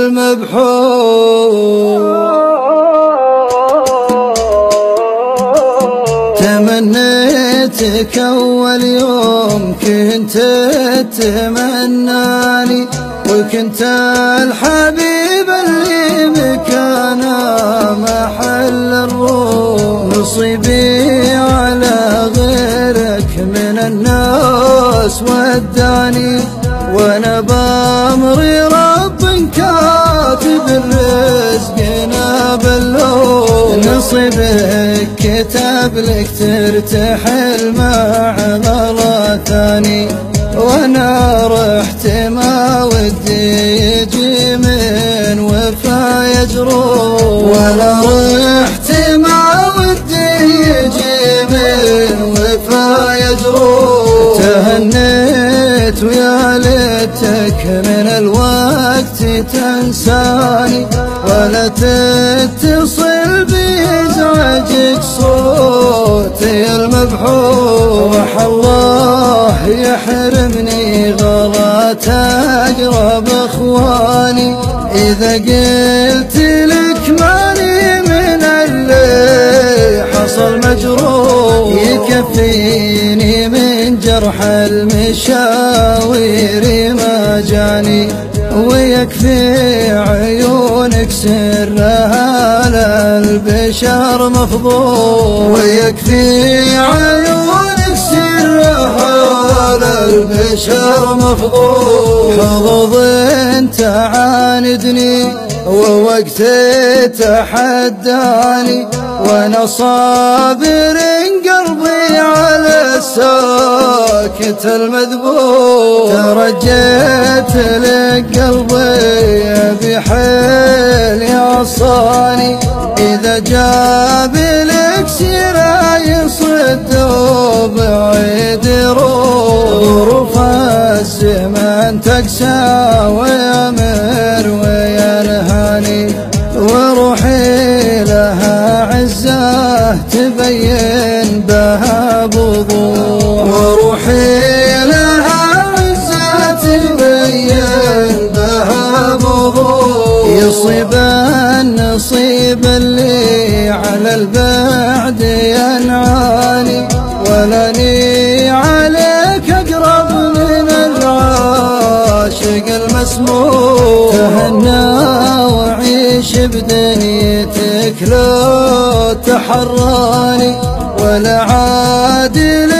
المبحور. تمنيتك أول يوم كنت تتمناني، وكنت الحبيب اللي مكانه محل الروح. نصيبي على غيرك من الناس وداني، وانا بامري رب كاتب الرزق باللوح. نصيبك كتب لك ترتحل مع غلا ثاني، وانا رحت ما ودي يجي من وفا يجروح. ولا رحت ما ودي يجي من وفا يجروح. تهنيت ويا ليتك من الوقت تنساني، ولا تتصل بيزعجك صوتي المبحور. الله يحرمني غلط أقرب أخواني، إذا قلت لك ماني من اللي حصل مجروح. يكفيني من جرح المشاوير ما جاني، ويكفي عيونك سرها للبشر مفضوح. ويكفي عيونك سرها للبشر مفضوح. حظوظ انت عاندني ووقت تحداني، وانا صابر قلبي على الساكت المذبوح. ترجيت لك قلبي بحيل عصاني، اذا جاب لك سيرة يصد وبعيد يروح. ظروف الزمن تقسى ويمر وينهاني، وروحي لها عزة تبين بها بوضوح. وروحي لها عزة تبين بها بوضوح. يصيب النصيب اللي على البعد ينعاني، ولاني عليك أقرب من العاشق المسموح. تهنى وعيش بدنيتك لو تحراني، ولا عادل